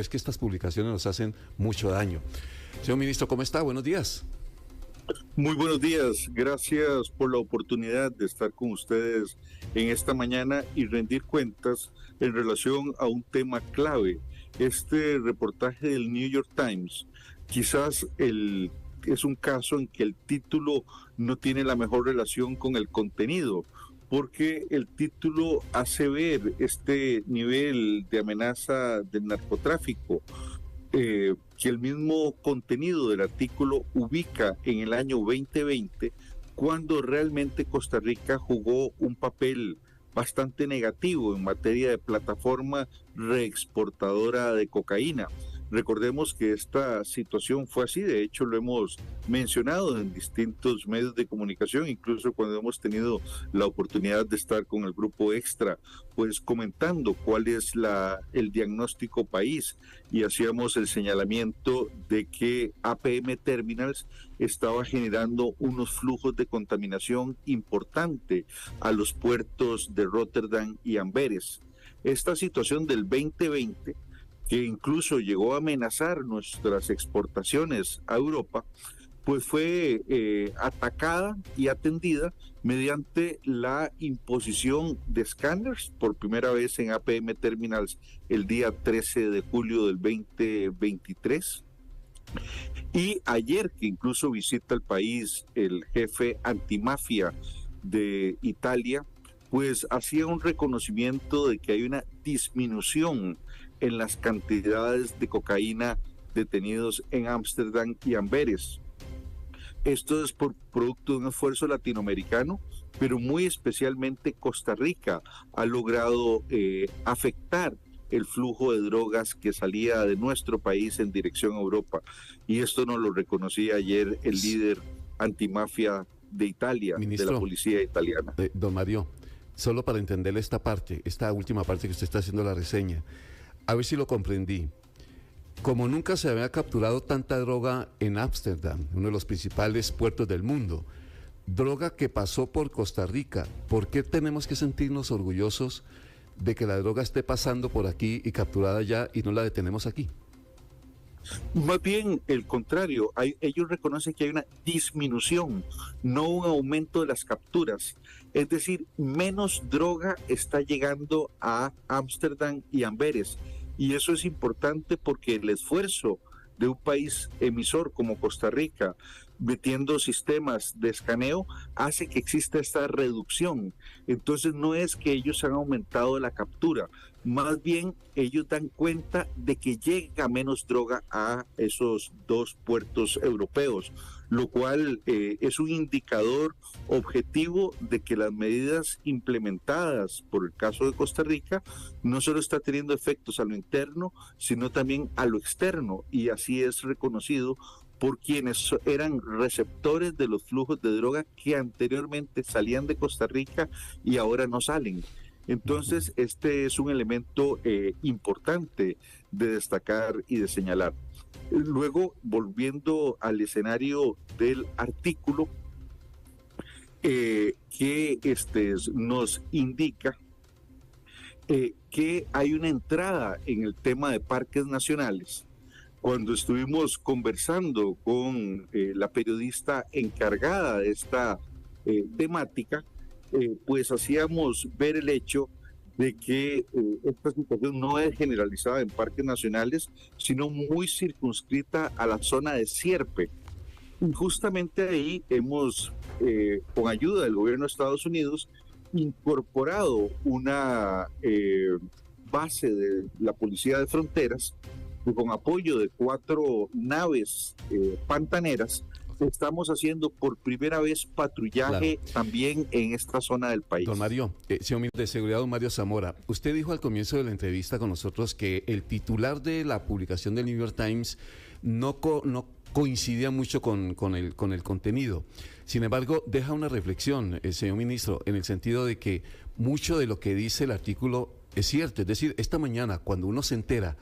es que estas publicaciones nos hacen mucho daño. Señor ministro, ¿cómo está? Buenos días. Muy buenos días, gracias por la oportunidad de estar con ustedes en esta mañana y rendir cuentas en relación a un tema clave. Este reportaje del New York Times, quizás es un caso en que el título no tiene la mejor relación con el contenido, porque el título hace ver este nivel de amenaza del narcotráfico que el mismo contenido del artículo ubica en el año 2020, cuando realmente Costa Rica jugó un papel bastante negativo en materia de plataforma reexportadora de cocaína. Recordemos que esta situación fue así, de hecho lo hemos mencionado en distintos medios de comunicación, incluso cuando hemos tenido la oportunidad de estar con el grupo Extra, pues comentando cuál es el diagnóstico país, y hacíamos el señalamiento de que APM Terminals estaba generando unos flujos de contaminación importante a los puertos de Rotterdam y Amberes. Esta situación del 2020, que incluso llegó a amenazar nuestras exportaciones a Europa, pues fue atacada y atendida mediante la imposición de escáneres por primera vez en APM Terminals el día 13 de julio del 2023. Y ayer, que incluso visita el país el jefe antimafia de Italia, pues hacía un reconocimiento de que hay una disminución en las cantidades de cocaína detenidos en Ámsterdam y Amberes. Esto es por producto de un esfuerzo latinoamericano, pero muy especialmente Costa Rica ha logrado afectar el flujo de drogas que salía de nuestro país en dirección a Europa. Y esto nos lo reconocía ayer el líder antimafia de Italia, Ministro, de la policía italiana. Don Mario, solo para entenderle esta última parte que usted está haciendo la reseña, a ver si lo comprendí. Como nunca se había capturado tanta droga en Ámsterdam, uno de los principales puertos del mundo, droga que pasó por Costa Rica, ¿por qué tenemos que sentirnos orgullosos de que la droga esté pasando por aquí y capturada allá y no la detenemos aquí? Más bien el contrario, ellos reconocen que hay una disminución, no un aumento de las capturas. Es decir, menos droga está llegando a Ámsterdam y Amberes. Y eso es importante porque el esfuerzo de un país emisor como Costa Rica, metiendo sistemas de escaneo, hace que exista esta reducción. Entonces no es que ellos han aumentado la captura, más bien ellos dan cuenta de que llega menos droga a esos dos puertos europeos, lo cual es un indicador objetivo de que las medidas implementadas por el caso de Costa Rica no solo está teniendo efectos a lo interno, sino también a lo externo, y así es reconocido por quienes eran receptores de los flujos de droga que anteriormente salían de Costa Rica y ahora no salen. Entonces, este es un elemento importante de destacar y de señalar. Luego, volviendo al escenario del artículo, que nos indica que hay una entrada en el tema de parques nacionales. Cuando estuvimos conversando con la periodista encargada de esta temática, pues hacíamos ver el hecho de que esta situación no es generalizada en parques nacionales, sino muy circunscrita a la zona de Sierpe. Y justamente ahí hemos, con ayuda del gobierno de Estados Unidos, incorporado una base de la Policía de Fronteras, y con apoyo de 4 naves pantaneras, estamos haciendo por primera vez patrullaje también en esta zona del país. Don Mario, señor ministro de Seguridad, don Mario Zamora, usted dijo al comienzo de la entrevista con nosotros que el titular de la publicación del New York Times no coincidía mucho con el contenido. Sin embargo, deja una reflexión, señor ministro, en el sentido de que mucho de lo que dice el artículo es cierto. Es decir, esta mañana, cuando uno se entera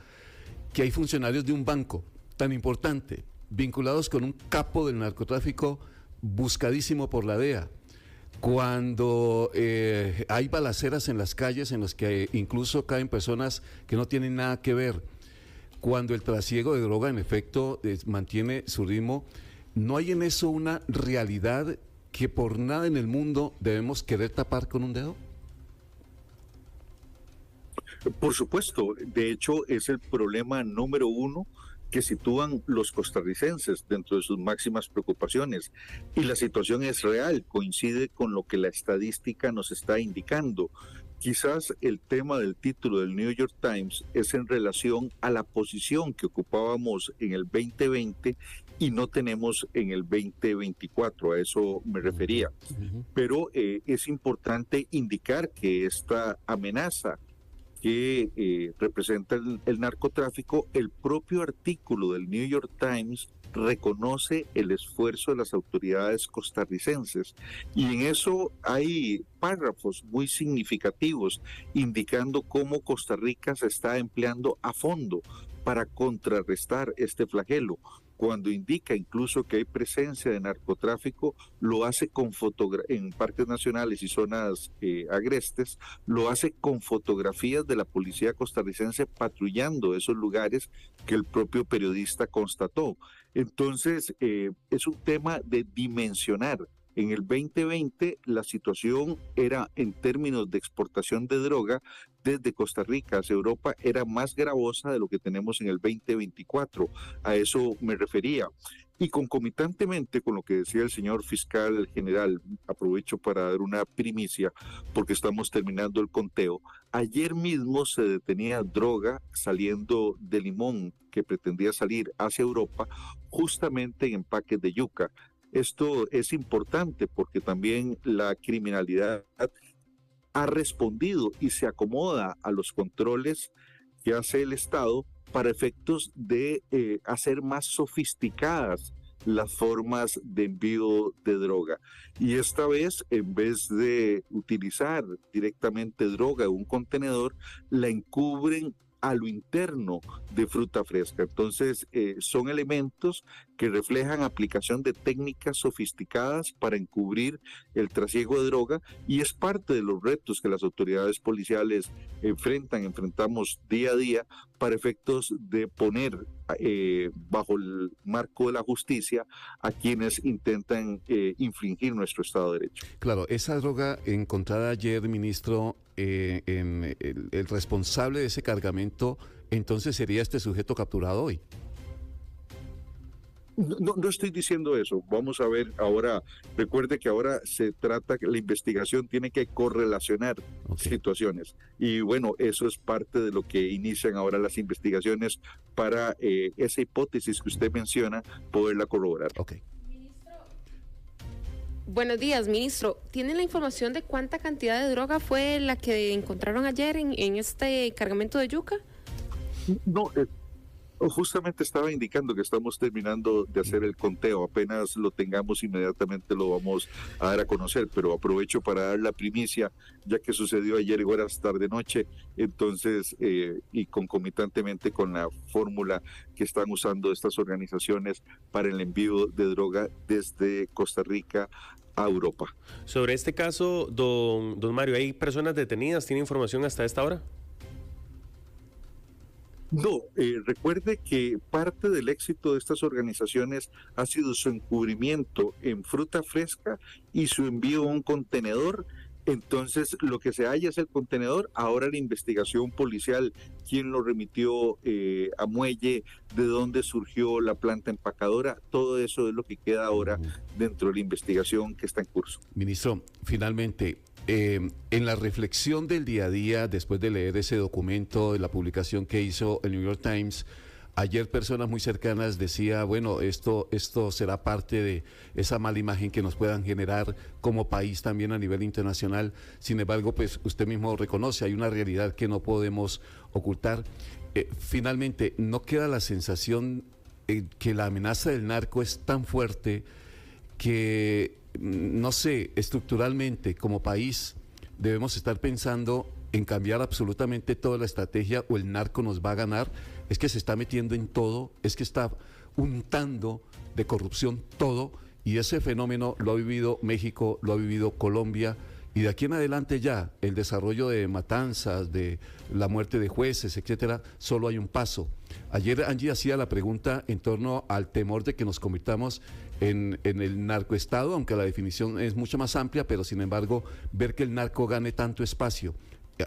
que hay funcionarios de un banco tan importante vinculados con un capo del narcotráfico buscadísimo por la DEA, cuando hay balaceras en las calles en las que incluso caen personas que no tienen nada que ver, cuando el trasiego de droga en efecto mantiene su ritmo, ¿no hay en eso una realidad que por nada en el mundo debemos querer tapar con un dedo? Por supuesto, de hecho es el problema número uno que sitúan los costarricenses dentro de sus máximas preocupaciones. Y la situación es real, coincide con lo que la estadística nos está indicando. Quizás el tema del título del New York Times es en relación a la posición que ocupábamos en el 2020 y no tenemos en el 2024, a eso me refería. Pero es importante indicar que esta amenaza que representa el narcotráfico, el propio artículo del New York Times reconoce el esfuerzo de las autoridades costarricenses y en eso hay párrafos muy significativos indicando cómo Costa Rica se está empleando a fondo para contrarrestar este flagelo. Cuando indica incluso que hay presencia de narcotráfico, lo hace en parques nacionales y zonas agrestes, lo hace con fotografías de la policía costarricense patrullando esos lugares que el propio periodista constató. Entonces, es un tema de dimensionar. En el 2020 la situación era, en términos de exportación de droga desde Costa Rica hacia Europa, era más gravosa de lo que tenemos en el 2024. A eso me refería. Y concomitantemente con lo que decía el señor fiscal general, aprovecho para dar una primicia porque estamos terminando el conteo. Ayer mismo se detenía droga saliendo de Limón que pretendía salir hacia Europa justamente en empaques de yuca. Esto es importante porque también la criminalidad ha respondido y se acomoda a los controles que hace el Estado para efectos de hacer más sofisticadas las formas de envío de droga. Y esta vez, en vez de utilizar directamente droga en un contenedor, la encubren a lo interno de fruta fresca. Entonces, son elementos que reflejan aplicación de técnicas sofisticadas para encubrir el trasiego de droga y es parte de los retos que las autoridades policiales enfrentamos día a día para efectos de poner bajo el marco de la justicia a quienes intentan infringir nuestro Estado de Derecho. Claro, esa droga encontrada ayer, ministro, el responsable de ese cargamento, entonces sería este sujeto capturado hoy. No estoy diciendo eso. Vamos a ver ahora. Recuerde que ahora se trata que la investigación tiene que correlacionar situaciones. Y bueno, eso es parte de lo que inician ahora las investigaciones para esa hipótesis que usted menciona, poderla corroborar. Buenos días, ministro. ¿Tiene la información de cuánta cantidad de droga fue la que encontraron ayer en este cargamento de yuca? No, justamente estaba indicando que estamos terminando de hacer el conteo. Apenas lo tengamos, inmediatamente lo vamos a dar a conocer, pero aprovecho para dar la primicia, ya que sucedió ayer en horas tarde-noche, entonces, y concomitantemente con la fórmula que están usando estas organizaciones para el envío de droga desde Costa Rica a Europa. Sobre este caso, don Mario, ¿hay personas detenidas? ¿Tiene información hasta esta hora? No, recuerde que parte del éxito de estas organizaciones ha sido su encubrimiento en fruta fresca y su envío a un contenedor. Entonces, lo que se halla es el contenedor. Ahora la investigación policial, quién lo remitió a muelle, de dónde surgió la planta empacadora, todo eso es lo que queda ahora dentro de la investigación que está en curso. Ministro, finalmente, en la reflexión del día a día, después de leer ese documento de la publicación que hizo el New York Times, ayer personas muy cercanas decía, bueno, esto será parte de esa mala imagen que nos puedan generar como país también a nivel internacional. Sin embargo, pues usted mismo reconoce, hay una realidad que no podemos ocultar. Finalmente, ¿no queda la sensación que la amenaza del narco es tan fuerte que, no sé, estructuralmente como país debemos estar pensando en cambiar absolutamente toda la estrategia o el narco nos va a ganar? Es que se está metiendo en todo, es que está untando de corrupción todo, y ese fenómeno lo ha vivido México, lo ha vivido Colombia, y de aquí en adelante ya el desarrollo de matanzas, de la muerte de jueces, etcétera, solo hay un paso. Ayer Angie hacía la pregunta en torno al temor de que nos convirtamos en el narcoestado, aunque la definición es mucho más amplia, pero sin embargo, ver que el narco gane tanto espacio.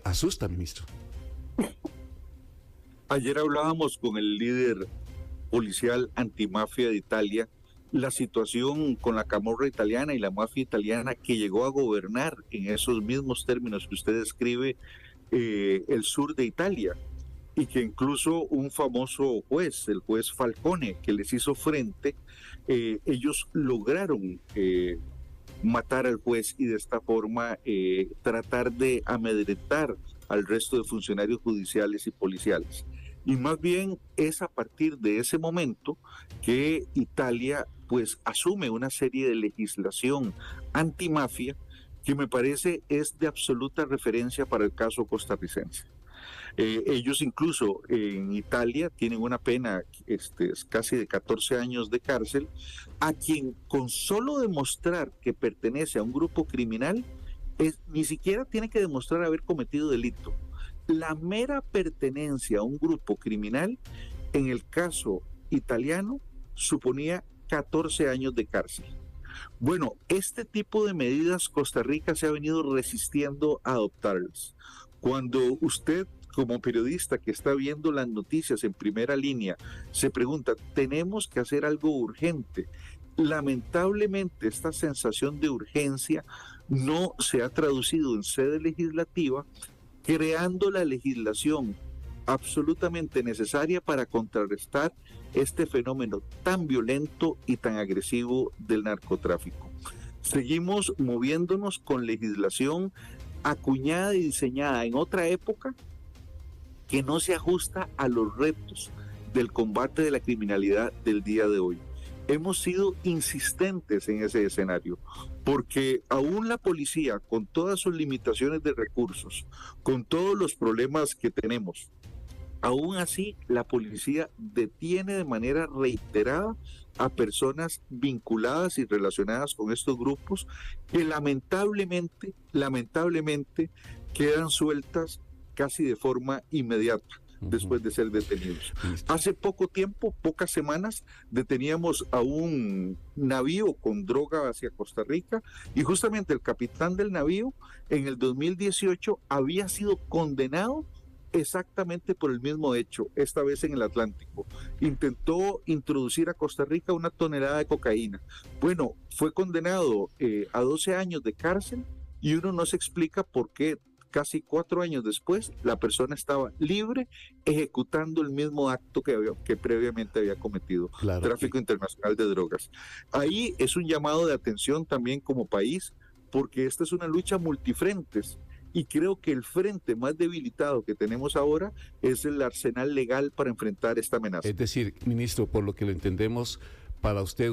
Asusta, ministro. Ayer hablábamos con el líder policial antimafia de Italia, la situación con la camorra italiana y la mafia italiana que llegó a gobernar en esos mismos términos que usted describe el sur de Italia, y que incluso un famoso juez, el juez Falcone, que les hizo frente, ellos lograron matar al juez y de esta forma tratar de amedrentar al resto de funcionarios judiciales y policiales. Y más bien es a partir de ese momento que Italia pues asume una serie de legislación antimafia que me parece es de absoluta referencia para el caso costarricense. Ellos incluso en Italia tienen una pena casi de 14 años de cárcel a quien con solo demostrar que pertenece a un grupo criminal ni siquiera tiene que demostrar haber cometido delito. La mera pertenencia a un grupo criminal en el caso italiano suponía 14 años de cárcel. Bueno, este tipo de medidas Costa Rica se ha venido resistiendo a adoptarlas. Cuando usted como periodista que está viendo las noticias en primera línea se pregunta, tenemos que hacer algo urgente. Lamentablemente esta sensación de urgencia no se ha traducido en sede legislativa, creando la legislación absolutamente necesaria para contrarrestar este fenómeno tan violento y tan agresivo del narcotráfico. Seguimos moviéndonos con legislación acuñada y diseñada en otra época que no se ajusta a los retos del combate de la criminalidad del día de hoy. Hemos sido insistentes en ese escenario, porque aún la policía, con todas sus limitaciones de recursos, con todos los problemas que tenemos, aún así la policía detiene de manera reiterada a personas vinculadas y relacionadas con estos grupos que lamentablemente quedan sueltas casi de forma inmediata después de ser detenidos. Hace poco tiempo, pocas semanas, deteníamos a un navío con droga hacia Costa Rica y justamente el capitán del navío en el 2018 había sido condenado exactamente por el mismo hecho, esta vez en el Atlántico. Intentó introducir a Costa Rica 1 tonelada de cocaína. Bueno, fue condenado a 12 años de cárcel y uno no se explica por qué casi 4 años después la persona estaba libre ejecutando el mismo acto que previamente había cometido, claro, tráfico internacional de drogas. Ahí es un llamado de atención también como país, porque esta es una lucha multifrentes. Y creo que el frente más debilitado que tenemos ahora es el arsenal legal para enfrentar esta amenaza. Es decir, ministro, por lo que lo entendemos, para usted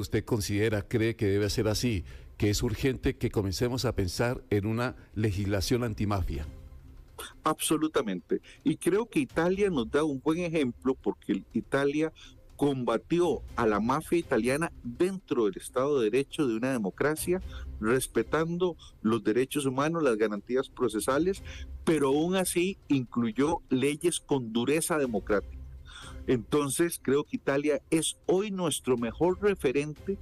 cree que debe ser así, que es urgente que comencemos a pensar en una legislación antimafia. Absolutamente. Y creo que Italia nos da un buen ejemplo porque Italia combatió a la mafia italiana dentro del Estado de Derecho de una democracia, respetando los derechos humanos, las garantías procesales, pero aún así incluyó leyes con dureza democrática. Entonces creo que Italia es hoy nuestro mejor referente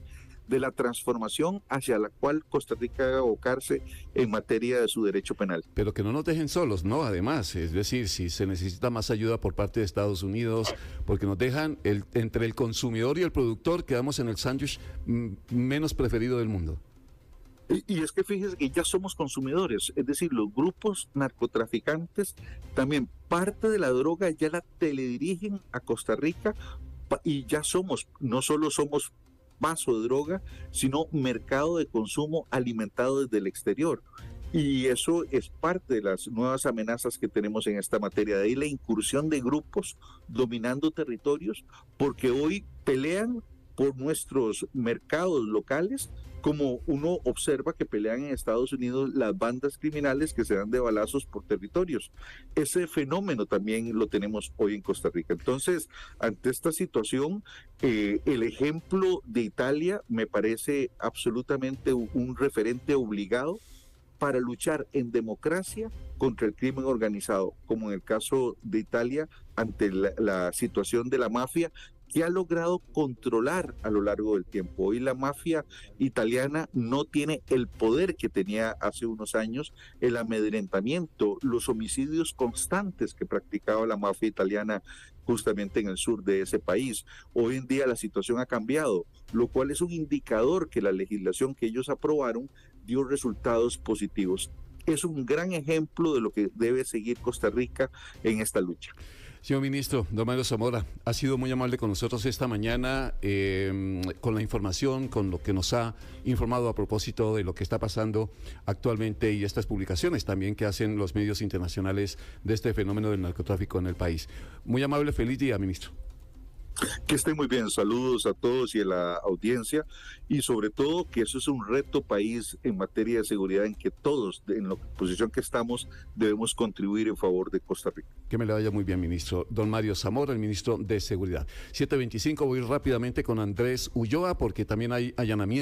de la transformación hacia la cual Costa Rica debe abocarse en materia de su derecho penal. Pero que no nos dejen solos, ¿no? Además, es decir, si se necesita más ayuda por parte de Estados Unidos, porque nos dejan entre el consumidor y el productor, quedamos en el sándwich menos preferido del mundo. Y es que fíjese que ya somos consumidores, es decir, los grupos narcotraficantes también parte de la droga ya la teledirigen a Costa Rica y ya no solo somos vaso de droga, sino mercado de consumo alimentado desde el exterior. Y eso es parte de las nuevas amenazas que tenemos en esta materia. De ahí la incursión de grupos dominando territorios, porque hoy pelean por nuestros mercados locales, como uno observa que pelean en Estados Unidos las bandas criminales que se dan de balazos por territorios. Ese fenómeno también lo tenemos hoy en Costa Rica. Entonces, ante esta situación, el ejemplo de Italia me parece absolutamente un referente obligado para luchar en democracia contra el crimen organizado, como en el caso de Italia, ante la situación de la mafia, que ha logrado controlar a lo largo del tiempo. Hoy la mafia italiana no tiene el poder que tenía hace unos años, el amedrentamiento, los homicidios constantes que practicaba la mafia italiana justamente en el sur de ese país. Hoy en día la situación ha cambiado, lo cual es un indicador que la legislación que ellos aprobaron dio resultados positivos. Es un gran ejemplo de lo que debe seguir Costa Rica en esta lucha. Señor ministro, don Mario Zamora, ha sido muy amable con nosotros esta mañana, con la información, con lo que nos ha informado a propósito de lo que está pasando actualmente y estas publicaciones también que hacen los medios internacionales de este fenómeno del narcotráfico en el país. Muy amable, feliz día, ministro. Que estén muy bien, saludos a todos y a la audiencia, y sobre todo que eso es un reto país en materia de seguridad en que todos, en la posición que estamos, debemos contribuir en favor de Costa Rica. Que me le vaya muy bien, ministro. Don Mario Zamora, el ministro de Seguridad. 7:25, voy rápidamente con Andrés Ulloa porque también hay allanamiento.